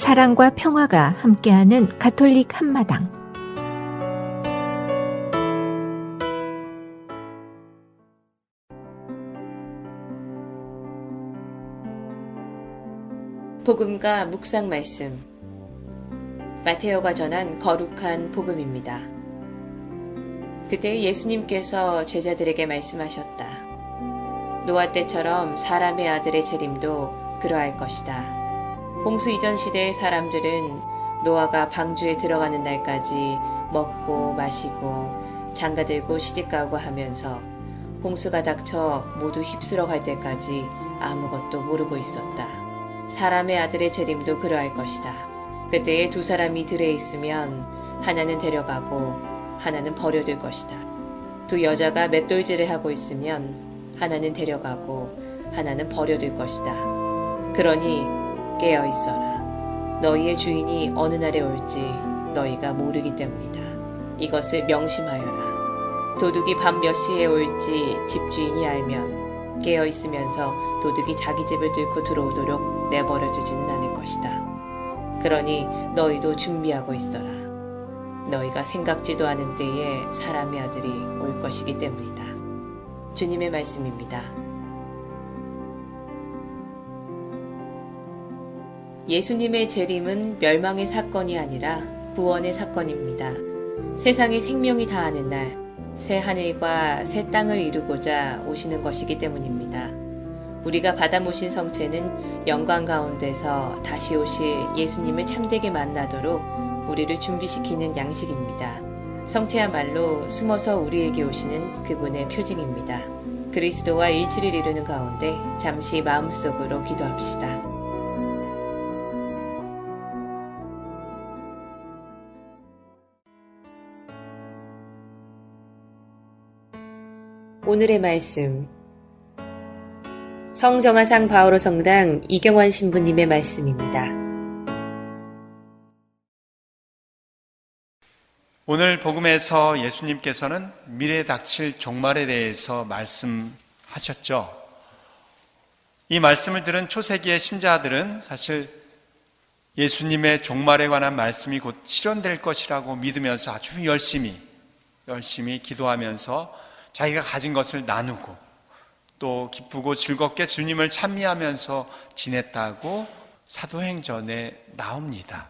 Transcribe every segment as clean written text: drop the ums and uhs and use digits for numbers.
사랑과 평화가 함께하는 가톨릭 한마당. 복음과 묵상 말씀. 마테오가 전한 거룩한 복음입니다. 그때 예수님께서 제자들에게 말씀하셨다. 노아 때처럼 사람의 아들의 재림도 그러할 것이다. 홍수 이전 시대의 사람들은 노아가 방주에 들어가는 날까지 먹고 마시고 장가들고 시집가고 하면서 홍수가 닥쳐 모두 휩쓸어 갈 때까지 아무것도 모르고 있었다. 사람의 아들의 재림도 그러할 것이다. 그때에 두 사람이 들에 있으면 하나는 데려가고 하나는 버려둘 것이다. 두 여자가 맷돌질을 하고 있으면 하나는 데려가고 하나는 버려둘 것이다. 그러니 깨어 있어라. 너희의 주인이 어느 날에 올지 너희가 모르기 때문이다. 이것을 명심하여라. 도둑이 밤 몇 시에 올지 집주인이 알면 깨어 있으면서 도둑이 자기 집을 뚫고 들어오도록 내버려 두지는 않을 것이다. 그러니 너희도 준비하고 있어라. 너희가 생각지도 않은 때에 사람의 아들이 올 것이기 때문이다. 주님의 말씀입니다. 예수님의 재림은 멸망의 사건이 아니라 구원의 사건입니다. 세상의 생명이 다하는 날, 새 하늘과 새 땅을 이루고자 오시는 것이기 때문입니다. 우리가 받아 모신 성체는 영광 가운데서 다시 오실 예수님을 참되게 만나도록 우리를 준비시키는 양식입니다. 성체야말로 숨어서 우리에게 오시는 그분의 표징입니다. 그리스도와 일치를 이루는 가운데 잠시 마음속으로 기도합시다. 오늘의 말씀, 성정아상 바오로 성당 이경환 신부님의 말씀입니다. 오늘 복음에서 예수님께서는 미래에 닥칠 종말에 대해서 말씀하셨죠. 이 말씀을 들은 초세기의 신자들은 사실 예수님의 종말에 관한 말씀이 곧 실현될 것이라고 믿으면서 아주 열심히 기도하면서 자기가 가진 것을 나누고 또 기쁘고 즐겁게 주님을 찬미하면서 지냈다고 사도행전에 나옵니다.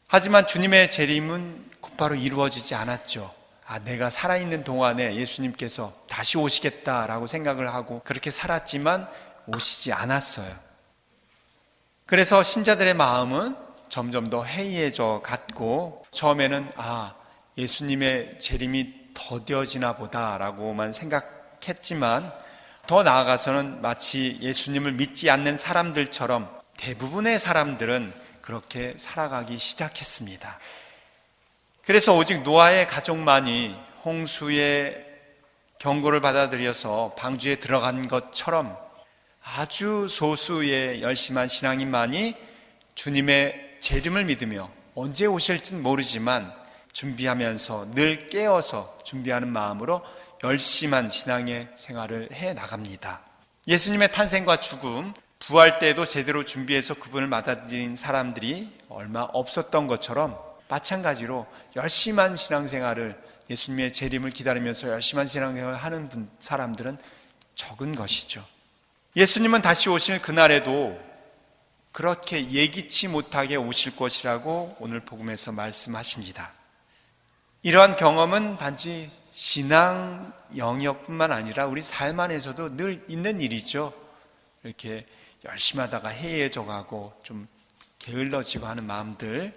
하지만 주님의 재림은 곧바로 이루어지지 않았죠. 내가 살아있는 동안에 예수님께서 다시 오시겠다라고 생각을 하고 그렇게 살았지만 오시지 않았어요. 그래서 신자들의 마음은 점점 더 해이해져 갔고 처음에는 예수님의 재림이 더뎌지나 보다라고만 생각했지만 더 나아가서는 마치 예수님을 믿지 않는 사람들처럼 대부분의 사람들은 그렇게 살아가기 시작했습니다. 그래서 오직 노아의 가족만이 홍수의 경고를 받아들여서 방주에 들어간 것처럼 아주 소수의 열심한 신앙인만이 주님의 재림을 믿으며 언제 오실지는 모르지만 준비하면서 늘 깨어서 준비하는 마음으로 열심한 신앙의 생활을 해 나갑니다. 예수님의 탄생과 죽음, 부활 때에도 제대로 준비해서 그분을 맞아들인 사람들이 얼마 없었던 것처럼 마찬가지로 열심한 신앙생활을 예수님의 재림을 기다리면서 열심한 신앙생활을 하는 사람들은 적은 것이죠. 예수님은 다시 오실 그날에도 그렇게 예기치 못하게 오실 것이라고 오늘 복음에서 말씀하십니다. 이러한 경험은 단지 신앙 영역뿐만 아니라 우리 삶 안에서도 늘 있는 일이죠. 이렇게 열심히 하다가 해이해져 가고 좀 게을러지고 하는 마음들.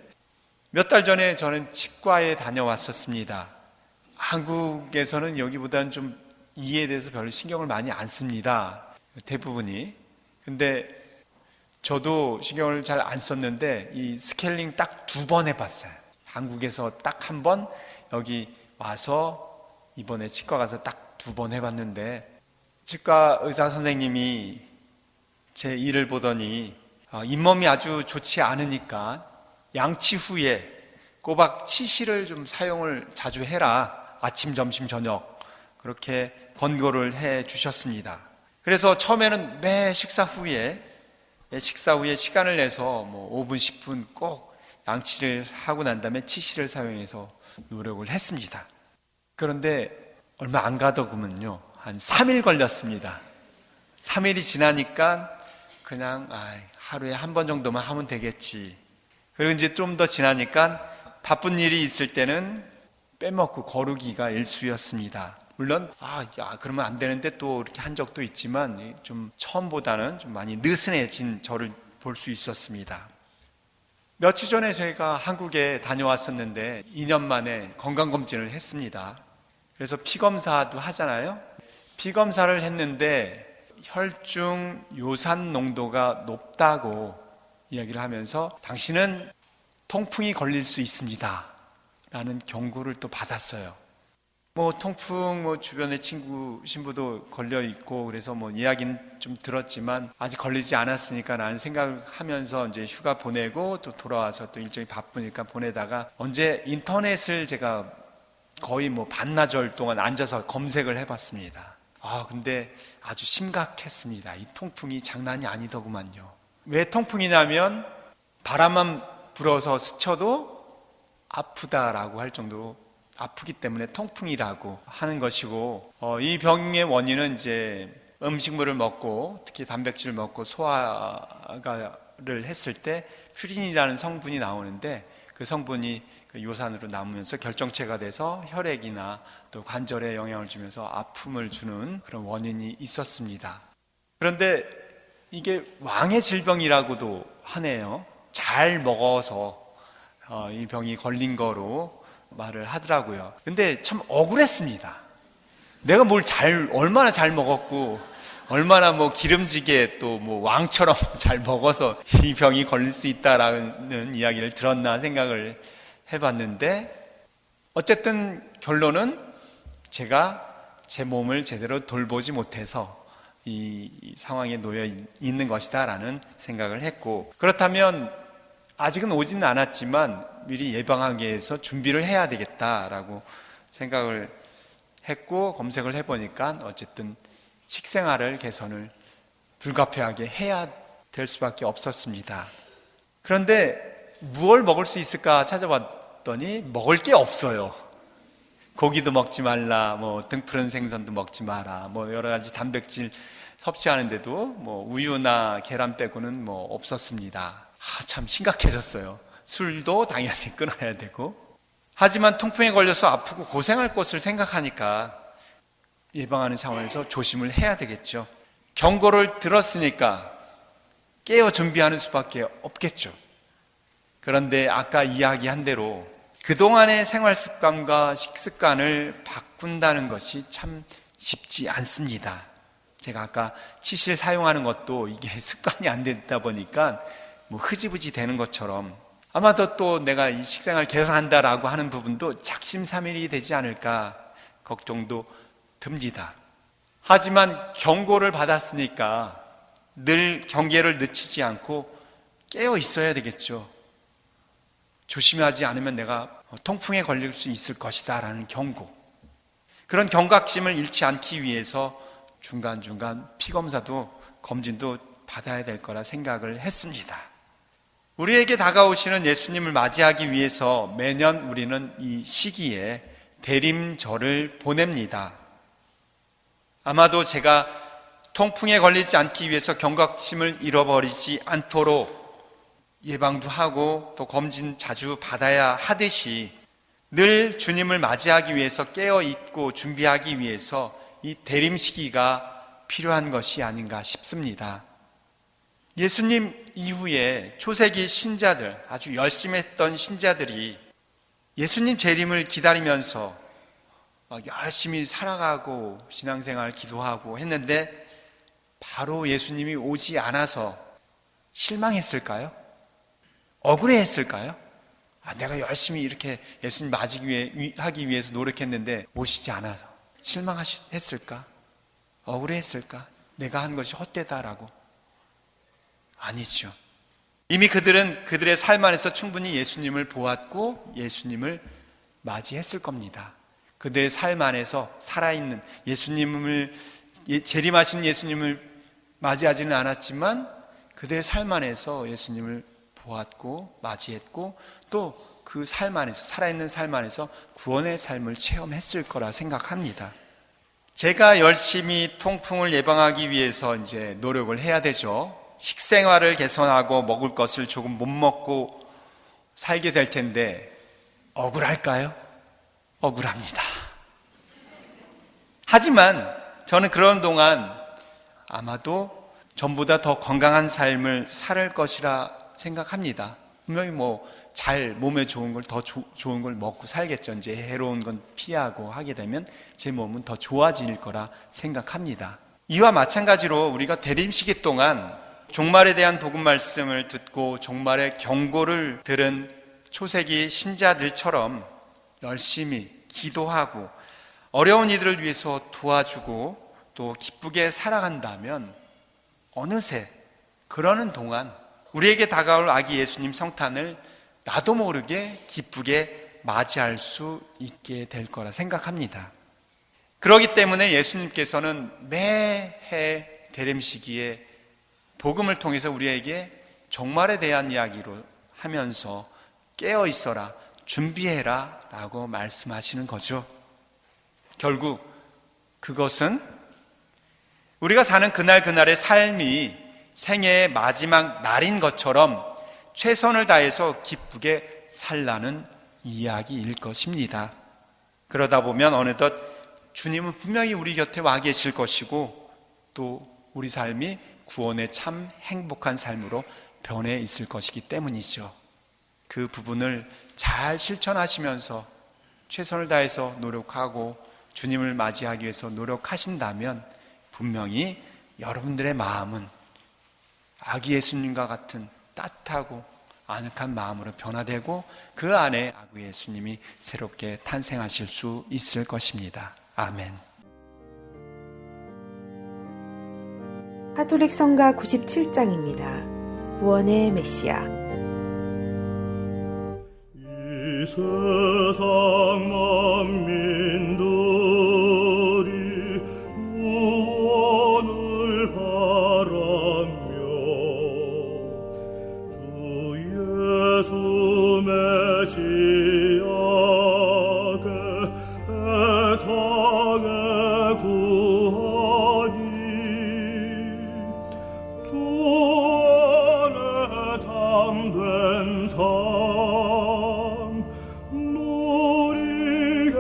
몇 달 전에 저는 치과에 다녀왔었습니다. 한국에서는 여기보다는 좀 이에 대해서 별로 신경을 많이 안 씁니다. 대부분이. 근데 저도 신경을 잘 안 썼는데 이 스케일링 딱 2번 해봤어요. 한국에서 딱 1번, 여기 와서 이번에 치과 가서 딱 2번 해봤는데 치과 의사 선생님이 제 일을 보더니 잇몸이 아주 좋지 않으니까 양치 후에 꼬박 치실을 좀 사용을 자주 해라. 아침, 점심, 저녁 그렇게 권고를 해 주셨습니다. 그래서 처음에는 매 식사 후에 식사 후에 시간을 내서 5분, 10분 꼭 양치를 하고 난 다음에 치실을 사용해서 노력을 했습니다. 그런데 얼마 안 가더구먼요. 한 3일 걸렸습니다. 3일이 지나니까 그냥 하루에 한 번 정도만 하면 되겠지. 그리고 이제 좀 더 지나니까 바쁜 일이 있을 때는 빼먹고 거르기가 일쑤였습니다. 물론 그러면 안 되는데 또 이렇게 한 적도 있지만 좀 처음보다는 좀 많이 느슨해진 저를 볼 수 있었습니다. 몇 주 전에 저희가 한국에 다녀왔었는데 2년 만에 건강검진을 했습니다. 그래서 피검사도 하잖아요. 피검사를 했는데 혈중 요산 농도가 높다고 이야기를 하면서 당신은 통풍이 걸릴 수 있습니다 라는 경고를 또 받았어요. 통풍 주변에 친구 신부도 걸려 있고 그래서 이야기는 좀 들었지만 아직 걸리지 않았으니까 라는 생각을 하면서 이제 휴가 보내고 또 돌아와서 또 일정이 바쁘니까 보내다가 언제 인터넷을 제가 거의 반나절 동안 앉아서 검색을 해봤습니다. 근데 아주 심각했습니다. 이 통풍이 장난이 아니더구만요. 왜 통풍이냐면 바람만 불어서 스쳐도 아프다라고 할 정도로 아프기 때문에 통풍이라고 하는 것이고, 이 병의 원인은 이제 음식물을 먹고 특히 단백질을 먹고 소화를 했을 때 퓨린이라는 성분이 나오는데 그 성분이 요산으로 남으면서 결정체가 돼서 혈액이나 또 관절에 영향을 주면서 아픔을 주는 그런 원인이 있었습니다. 그런데 이게 왕의 질병이라고도 하네요. 잘 먹어서 이 병이 걸린 거로 말을 하더라고요. 근데 참 억울했습니다. 내가 얼마나 잘 먹었고 얼마나 기름지게 또 왕처럼 잘 먹어서 이 병이 걸릴 수 있다라는 이야기를 들었나 생각을 해봤는데, 어쨌든 결론은 제가 제 몸을 제대로 돌보지 못해서 이 상황에 놓여 있는 것이다 라는 생각을 했고, 그렇다면 아직은 오지는 않았지만 미리 예방하기 위해서 준비를 해야 되겠다라고 생각을 했고, 검색을 해보니까 어쨌든 식생활을 개선을 불가피하게 해야 될 수밖에 없었습니다. 그런데 무엇을 먹을 수 있을까 찾아봤더니 먹을 게 없어요. 고기도 먹지 말라, 등푸른 생선도 먹지 마라, 여러 가지 단백질 섭취하는데도 우유나 계란 빼고는 없었습니다. 참 심각해졌어요. 술도 당연히 끊어야 되고. 하지만 통풍에 걸려서 아프고 고생할 것을 생각하니까 예방하는 차원에서 조심을 해야 되겠죠. 경고를 들었으니까 깨어 준비하는 수밖에 없겠죠. 그런데 아까 이야기한 대로 그동안의 생활 습관과 식습관을 바꾼다는 것이 참 쉽지 않습니다. 제가 아까 치실 사용하는 것도 이게 습관이 안 되다 보니까 흐지부지 되는 것처럼 아마도 또 내가 이 식생활 개선한다라고 하는 부분도 작심삼일이 되지 않을까 걱정도 듭니다. 하지만 경고를 받았으니까 늘 경계를 늦추지 않고 깨어 있어야 되겠죠. 조심하지 않으면 내가 통풍에 걸릴 수 있을 것이다 라는 경고, 그런 경각심을 잃지 않기 위해서 중간중간 피검사도 검진도 받아야 될 거라 생각을 했습니다. 우리에게 다가오시는 예수님을 맞이하기 위해서 매년 우리는 이 시기에 대림절을 보냅니다. 아마도 제가 통풍에 걸리지 않기 위해서 경각심을 잃어버리지 않도록 예방도 하고 또 검진 자주 받아야 하듯이 늘 주님을 맞이하기 위해서 깨어있고 준비하기 위해서 이 대림 시기가 필요한 것이 아닌가 싶습니다. 예수님 이후에 초세기 신자들, 아주 열심히 했던 신자들이 예수님 재림을 기다리면서 막 열심히 살아가고 신앙생활 기도하고 했는데 바로 예수님이 오지 않아서 실망했을까요? 억울해했을까요? 내가 열심히 이렇게 예수님 맞이하기 위해서 노력했는데 오시지 않아서 실망했을까? 억울해했을까? 내가 한 것이 헛되다라고? 아니죠. 이미 그들은 그들의 삶 안에서 충분히 예수님을 보았고 예수님을 맞이했을 겁니다. 그들의 삶 안에서 살아있는 예수님을, 재림하신 예수님을 맞이하지는 않았지만 그들의 삶 안에서 예수님을 보았고 맞이했고 또 그 삶 안에서 살아있는 삶 안에서 구원의 삶을 체험했을 거라 생각합니다. 제가 열심히 통풍을 예방하기 위해서 이제 노력을 해야 되죠. 식생활을 개선하고 먹을 것을 조금 못 먹고 살게 될 텐데 억울할까요? 억울합니다. 하지만 저는 그런 동안 아마도 전보다 더 건강한 삶을 살 것이라 생각합니다. 분명히 몸에 좋은 걸 더 좋은 걸 먹고 살겠죠. 이제 해로운 건 피하고 하게 되면 제 몸은 더 좋아질 거라 생각합니다. 이와 마찬가지로 우리가 대림시기 동안 종말에 대한 복음 말씀을 듣고 종말의 경고를 들은 초세기 신자들처럼 열심히 기도하고 어려운 이들을 위해서 도와주고 또 기쁘게 살아간다면 어느새 그러는 동안 우리에게 다가올 아기 예수님 성탄을 나도 모르게 기쁘게 맞이할 수 있게 될 거라 생각합니다. 그렇기 때문에 예수님께서는 매해 대림 시기에 복음을 통해서 우리에게 종말에 대한 이야기로 하면서 깨어 있어라, 준비해라 라고 말씀하시는 거죠. 결국 그것은 우리가 사는 그날그날의 삶이 생애의 마지막 날인 것처럼 최선을 다해서 기쁘게 살라는 이야기일 것입니다. 그러다 보면 어느덧 주님은 분명히 우리 곁에 와 계실 것이고 또 우리 삶이 구원의 참 행복한 삶으로 변해 있을 것이기 때문이죠. 그 부분을 잘 실천하시면서 최선을 다해서 노력하고 주님을 맞이하기 위해서 노력하신다면 분명히 여러분들의 마음은 아기 예수님과 같은 따뜻하고 아늑한 마음으로 변화되고 그 안에 아기 예수님이 새롭게 탄생하실 수 있을 것입니다. 아멘. 가톨릭 성가 97장입니다. 구원의 메시아. 이 세상 만민들이 구원을 바라며 주 예수 메시아께 애타게 구하니 주 안에 참된 삶 누리게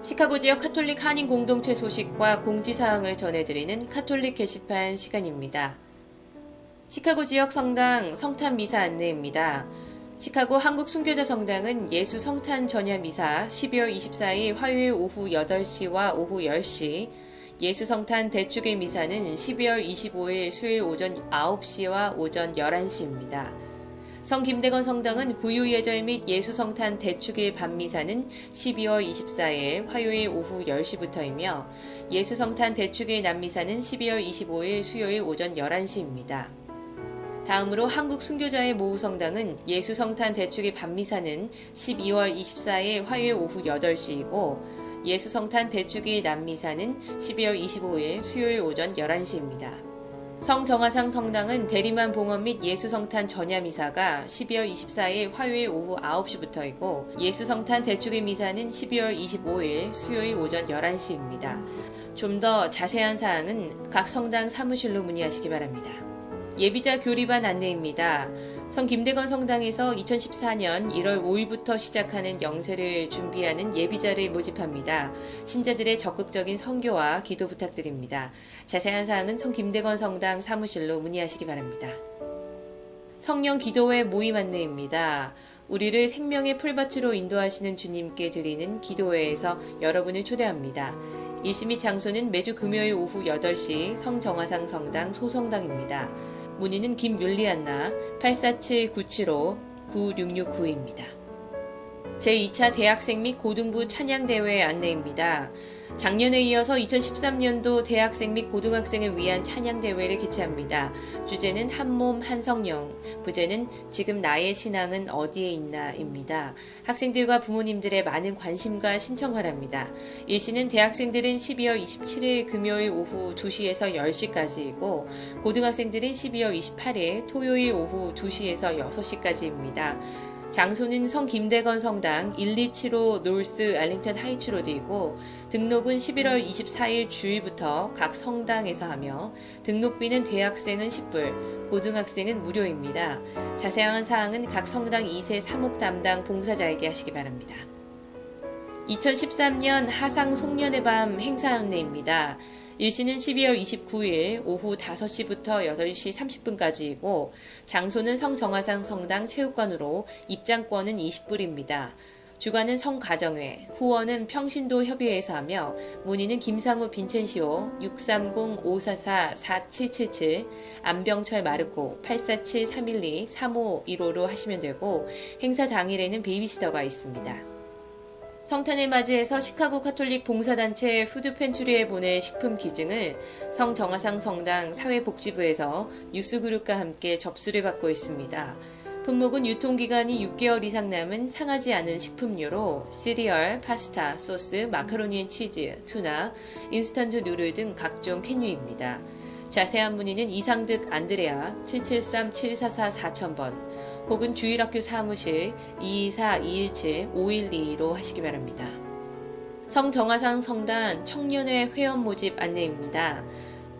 시카고 지역 카톨릭 한인 공동체 소식과 공지사항을 전해드리는 카톨릭 게시판 시간입니다. 시카고 지역 성당 성탄 미사 안내입니다. 시카고 한국 순교자 성당은 예수 성탄 전야 미사 12월 24일 화요일 오후 8시와 오후 10시, 예수 성탄 대축일 미사는 12월 25일 수요일 오전 9시와 오전 11시입니다. 성 김대건 성당은 구유 예절 및 예수 성탄 대축일 밤미사는 12월 24일 화요일 오후 10시부터이며 예수 성탄 대축일 낮미사는 12월 25일 수요일 오전 11시입니다. 다음으로 한국 순교자의 모후 성당은 예수 성탄 대축일 밤미사는 12월 24일 화요일 오후 8시이고 예수 성탄 대축일 낮미사는 12월 25일 수요일 오전 11시입니다. 성 정화상 성당은 대리만 봉헌 및 예수 성탄 전야 미사가 12월 24일 화요일 오후 9시부터이고 예수 성탄 대축일 미사는 12월 25일 수요일 오전 11시입니다. 좀 더 자세한 사항은 각 성당 사무실로 문의하시기 바랍니다. 예비자 교리반 안내입니다. 성 김대건 성당에서 2014년 1월 5일부터 시작하는 영세를 준비하는 예비자를 모집합니다. 신자들의 적극적인 선교와 기도 부탁드립니다. 자세한 사항은 성 김대건 성당 사무실로 문의하시기 바랍니다. 성령 기도회 모임 안내입니다. 우리를 생명의 풀밭으로 인도하시는 주님께 드리는 기도회에서 여러분을 초대합니다. 일시 및 장소는 매주 금요일 오후 8시 성정화상 성당 소성당입니다. 문의는 김율리안나 847-975-9669입니다. 제2차 대학생 및 고등부 찬양대회 안내입니다. 작년에 이어서 2013년도 대학생 및 고등학생을 위한 찬양대회를 개최합니다. 주제는 한몸 한성령, 부제는 지금 나의 신앙은 어디에 있나입니다. 학생들과 부모님들의 많은 관심과 신청 바랍니다. 일시는 대학생들은 12월 27일 금요일 오후 2시에서 10시까지이고 고등학생들은 12월 28일 토요일 오후 2시에서 6시까지입니다. 장소는 성 김대건 성당 1275 노스 알링턴 하이츠 로드이고 등록은 11월 24일 주일부터 각 성당에서 하며 등록비는 대학생은 10불, 고등학생은 무료입니다. 자세한 사항은 각 성당 2세 사목 담당 봉사자에게 하시기 바랍니다. 2013년 하상 송년회 밤 행사 안내입니다. 일시는 12월 29일 오후 5시부터 8시 30분까지이고 장소는 성정화상 성당 체육관으로 입장권은 20불입니다. 주관은 성가정회, 후원은 평신도 협의회에서 하며 문의는 김상우 빈첸시오 630-544-4777, 안병철 마르코 847-312-3515로 하시면 되고 행사 당일에는 베이비시터가 있습니다. 성탄을 맞이해서 시카고 카톨릭 봉사단체 푸드팬츄리에 보낼 식품 기증을 성정화상 성당 사회복지부에서 뉴스그룹과 함께 접수를 받고 있습니다. 품목은 유통기간이 6개월 이상 남은 상하지 않은 식품류로 시리얼, 파스타, 소스, 마카로니 앤 치즈, 투나, 인스턴트 누들 등 각종 캔류입니다. 자세한 문의는 이상득 안드레아 773-744-4000번 혹은 주일학교 사무실 224-217-5122로 하시기 바랍니다. 성정화상 성단 청년회 회원 모집 안내입니다.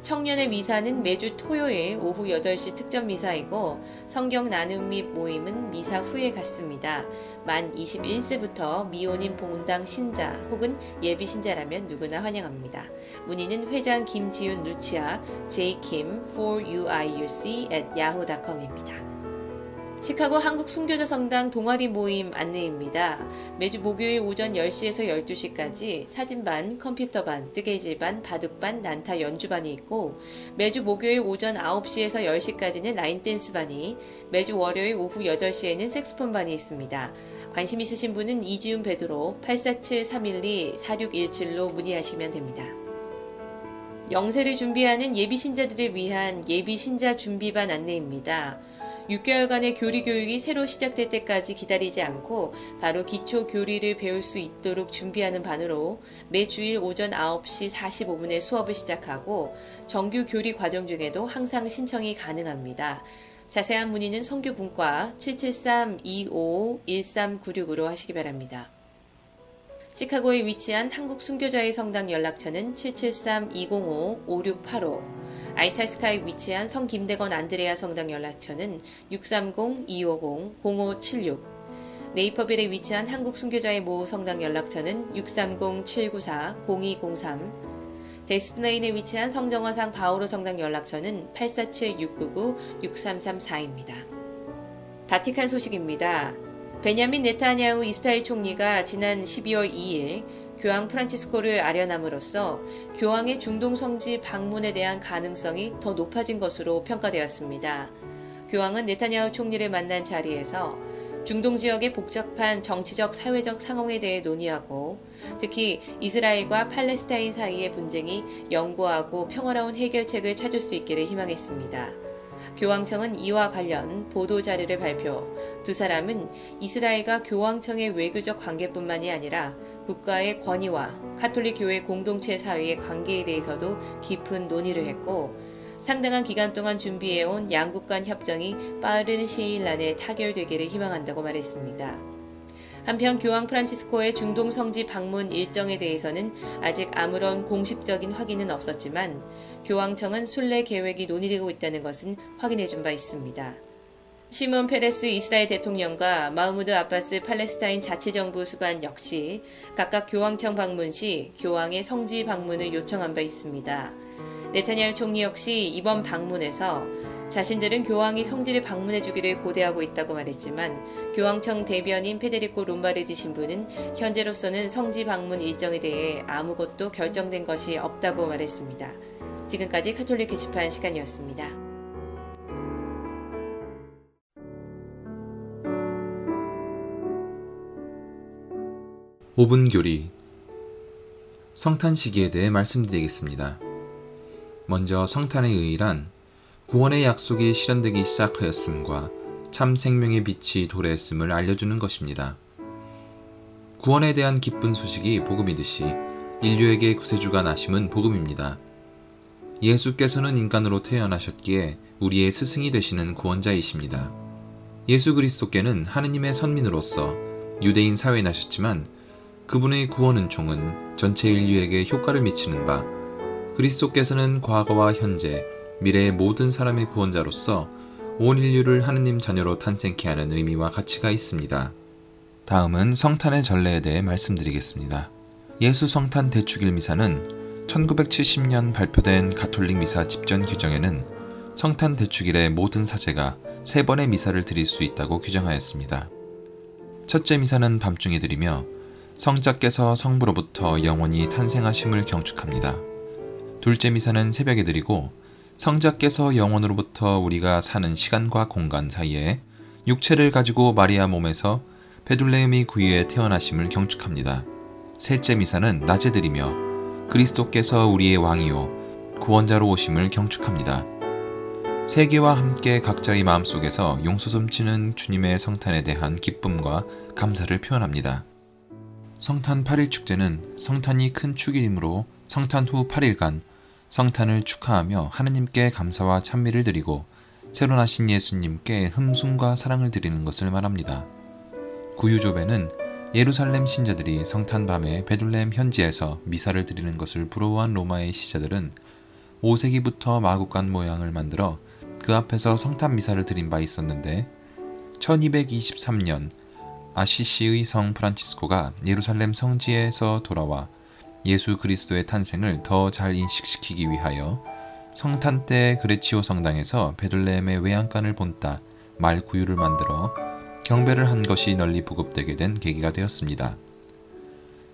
청년회 미사는 매주 토요일 오후 8시 특전 미사이고 성경 나눔 및 모임은 미사 후에 갖습니다. 만 21세부터 미혼인 본당 신자 혹은 예비 신자라면 누구나 환영합니다. 문의는 회장 김지윤 루치아 jkim4uiuc@yahoo.com입니다. 시카고 한국 순교자 성당 동아리 모임 안내입니다. 매주 목요일 오전 10시에서 12시까지 사진반, 컴퓨터반, 뜨개질반, 바둑반, 난타 연주반이 있고 매주 목요일 오전 9시에서 10시까지는 라인댄스반이, 매주 월요일 오후 8시에는 색스폰반이 있습니다. 관심 있으신 분은 이지훈 베드로 847-312-4617로 문의하시면 됩니다. 영세를 준비하는 예비신자들을 위한 예비신자 준비반 안내입니다. 6개월간의 교리 교육이 새로 시작될 때까지 기다리지 않고 바로 기초 교리를 배울 수 있도록 준비하는 반으로 매주일 오전 9시 45분에 수업을 시작하고 정규 교리 과정 중에도 항상 신청이 가능합니다. 자세한 문의는 성교분과 773-255-1396으로 하시기 바랍니다. 시카고에 위치한 한국 순교자의 성당 연락처는 773-205-5685, 아이탈스카에 위치한 성 김대건 안드레아 성당 연락처는 630-250-0576, 네이퍼빌에 위치한 한국 순교자의 모 성당 연락처는 630-794-0203, 데스프레인에 위치한 성정화상 바오로 성당 연락처는 847-699-6334입니다. 바티칸 소식입니다. 베냐민 네타냐후 이스라엘 총리가 지난 12월 2일 교황 프란치스코를 아련함으로써 교황의 중동 성지 방문에 대한 가능성이 더 높아진 것으로 평가되었습니다. 교황은 네타냐후 총리를 만난 자리에서 중동 지역의 복잡한 정치적 사회적 상황에 대해 논의하고 특히 이스라엘과 팔레스타인 사이의 분쟁이 영구하고 평화로운 해결책을 찾을 수 있기를 희망했습니다. 교황청은 이와 관련 보도 자료를 발표, 두 사람은 이스라엘과 교황청의 외교적 관계뿐만이 아니라 국가의 권위와 가톨릭 교회 공동체 사이의 관계에 대해서도 깊은 논의를 했고 상당한 기간 동안 준비해온 양국 간 협정이 빠른 시일 안에 타결되기를 희망한다고 말했습니다. 한편 교황 프란치스코의 중동 성지 방문 일정에 대해서는 아직 아무런 공식적인 확인은 없었지만 교황청은 순례 계획이 논의되고 있다는 것은 확인해준 바 있습니다. 시몬 페레스 이스라엘 대통령과 마흐무드 아바스 팔레스타인 자치정부 수반 역시 각각 교황청 방문 시 교황의 성지 방문을 요청한 바 있습니다. 네타냐후 총리 역시 이번 방문에서 자신들은 교황이 성지를 방문해 주기를 고대하고 있다고 말했지만 교황청 대변인 페데리코 롬바르디 신부는 현재로서는 성지 방문 일정에 대해 아무것도 결정된 것이 없다고 말했습니다. 지금까지 가톨릭 게시판 시간이었습니다. 오분 교리 성탄 시기에 대해 말씀드리겠습니다. 먼저 성탄의 의의란 구원의 약속이 실현되기 시작하였음과 참 생명의 빛이 도래했음을 알려주는 것입니다. 구원에 대한 기쁜 소식이 복음이듯이 인류에게 구세주가 나심은 복음입니다. 예수께서는 인간으로 태어나셨기에 우리의 스승이 되시는 구원자이십니다. 예수 그리스도께는 하느님의 선민으로서 유대인 사회에 나셨지만 그분의 구원 은총은 전체 인류에게 효과를 미치는 바 그리스도께서는 과거와 현재, 미래의 모든 사람의 구원자로서 온 인류를 하느님 자녀로 탄생케 하는 의미와 가치가 있습니다. 다음은 성탄의 전례에 대해 말씀드리겠습니다. 예수 성탄 대축일 미사는 1970년 발표된 가톨릭 미사 집전 규정에는 성탄 대축일의 모든 사제가 3번의 미사를 드릴 수 있다고 규정하였습니다. 첫째 미사는 밤중에 드리며 성자께서 성부로부터 영원히 탄생하심을 경축합니다. 둘째 미사는 새벽에 드리고 성자께서 영원으로부터 우리가 사는 시간과 공간 사이에 육체를 가지고 마리아 몸에서 베들레헴의 구유에 태어나심을 경축합니다. 셋째 미사는 낮에 드리며 그리스도께서 우리의 왕이요 구원자로 오심을 경축합니다. 세계와 함께 각자의 마음속에서 용솟음치는 주님의 성탄에 대한 기쁨과 감사를 표현합니다. 성탄 8일 축제는 성탄이 큰 축일이므로 성탄 후 8일간 성탄을 축하하며 하느님께 감사와 찬미를 드리고 새로 나신 예수님께 흠숭과 사랑을 드리는 것을 말합니다. 구유조배는 예루살렘 신자들이 성탄 밤에 베들레헴 현지에서 미사를 드리는 것을 부러워한 로마의 시자들은 5세기부터 마구간 모양을 만들어 그 앞에서 성탄 미사를 드린 바 있었는데 1223년 아시시의 성 프란치스코가 예루살렘 성지에서 돌아와 예수 그리스도의 탄생을 더 잘 인식시키기 위하여 성탄 때 그레치오 성당에서 베들레헴의 외양간을 본따 말 구유를 만들어 경배를 한 것이 널리 보급되게 된 계기가 되었습니다.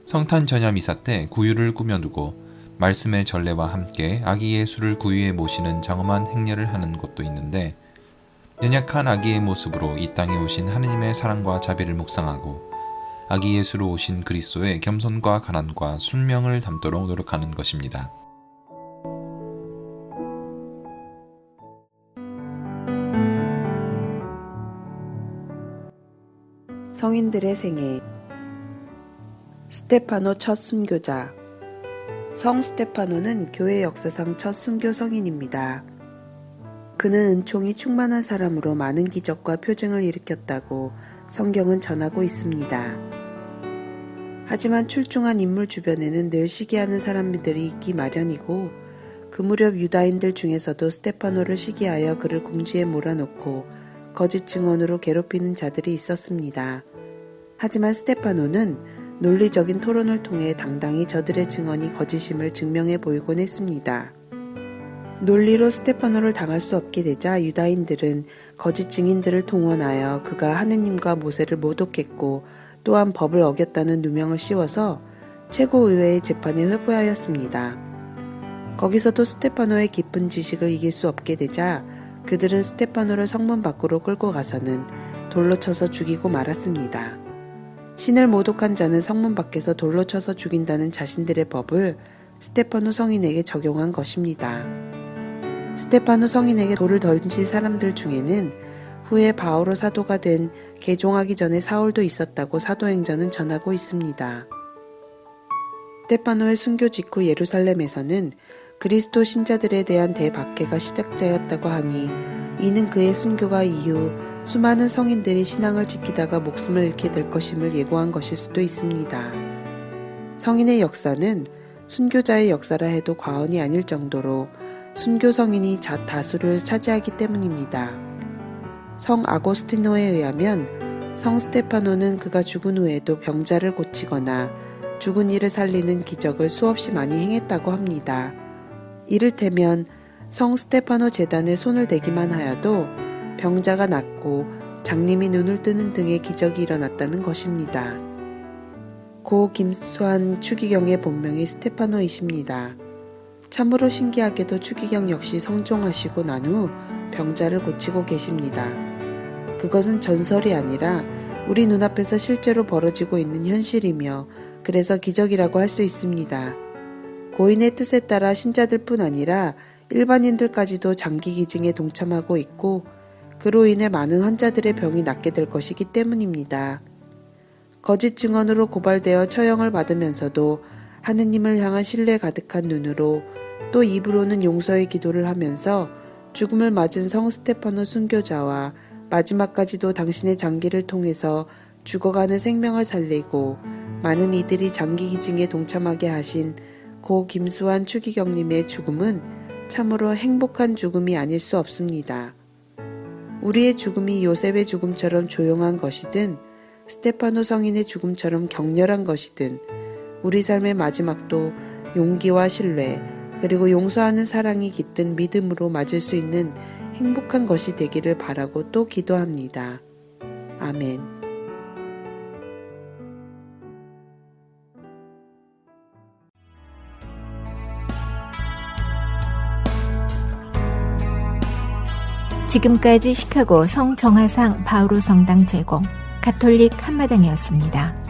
성탄 전야 미사 때 구유를 꾸며두고 말씀의 전례와 함께 아기 예수를 구유에 모시는 장엄한 행렬을 하는 것도 있는데 연약한 아기의 모습으로 이 땅에 오신 하느님의 사랑과 자비를 묵상하고 아기 예수로 오신 그리스도의 겸손과 가난과 순명을 담도록 노력하는 것입니다. 성인들의 생애 스테파노 첫 순교자 성 스테파노는 교회 역사상 첫 순교 성인입니다. 그는 은총이 충만한 사람으로 많은 기적과 표징을 일으켰다고 성경은 전하고 있습니다. 하지만 출중한 인물 주변에는 늘 시기하는 사람들이 있기 마련이고 그 무렵 유다인들 중에서도 스테파노를 시기하여 그를 궁지에 몰아넣고 거짓 증언으로 괴롭히는 자들이 있었습니다. 하지만 스테파노는 논리적인 토론을 통해 당당히 저들의 증언이 거짓임을 증명해 보이곤 했습니다. 논리로 스테파노를 당할 수 없게 되자 유다인들은 거짓 증인들을 동원하여 그가 하느님과 모세를 모독했고 또한 법을 어겼다는 누명을 씌워서 최고의회의 재판에 회부하였습니다. 거기서도 스테파노의 깊은 지식을 이길 수 없게 되자 그들은 스테파노를 성문 밖으로 끌고 가서는 돌로 쳐서 죽이고 말았습니다. 신을 모독한 자는 성문 밖에서 돌로 쳐서 죽인다는 자신들의 법을 스테파노 성인에게 적용한 것입니다. 스테파노 성인에게 돌을 던진 사람들 중에는 후에 바오로 사도가 된 개종하기 전에 사울도 있었다고 사도행전은 전하고 있습니다. 스테파노의 순교 직후 예루살렘에서는 그리스도 신자들에 대한 대박해가 시작되었다고 하니 이는 그의 순교가 이후 수많은 성인들이 신앙을 지키다가 목숨을 잃게 될 것임을 예고한 것일 수도 있습니다. 성인의 역사는 순교자의 역사라 해도 과언이 아닐 정도로 순교 성인이 다수를 차지하기 때문입니다. 성 아고스티노에 의하면 성 스테파노는 그가 죽은 후에도 병자를 고치거나 죽은 이를 살리는 기적을 수없이 많이 행했다고 합니다. 이를테면 성 스테파노 제단에 손을 대기만 하여도 병자가 낫고 장님이 눈을 뜨는 등의 기적이 일어났다는 것입니다. 고 김수환 추기경의 본명이 스테파노이십니다. 참으로 신기하게도 추기경 역시 성종하시고 난 후 병자를 고치고 계십니다. 그것은 전설이 아니라 우리 눈앞에서 실제로 벌어지고 있는 현실이며 그래서 기적이라고 할 수 있습니다. 고인의 뜻에 따라 신자들뿐 아니라 일반인들까지도 장기 기증에 동참하고 있고 그로 인해 많은 환자들의 병이 낫게 될 것이기 때문입니다. 거짓 증언으로 고발되어 처형을 받으면서도 하느님을 향한 신뢰 가득한 눈으로 또 입으로는 용서의 기도를 하면서 죽음을 맞은 성 스테파노 순교자와 마지막까지도 당신의 장기를 통해서 죽어가는 생명을 살리고 많은 이들이 장기 기증에 동참하게 하신 고 김수환 추기경님의 죽음은 참으로 행복한 죽음이 아닐 수 없습니다. 우리의 죽음이 요셉의 죽음처럼 조용한 것이든 스테파노 성인의 죽음처럼 격렬한 것이든 우리 삶의 마지막도 용기와 신뢰 그리고 용서하는 사랑이 깃든 믿음으로 맞을 수 있는 행복한 것이 되기를 바라고 또 기도합니다. 아멘. 지금까지 시카고 성정화상 바오로 성당 제공 가톨릭 한마당이었습니다.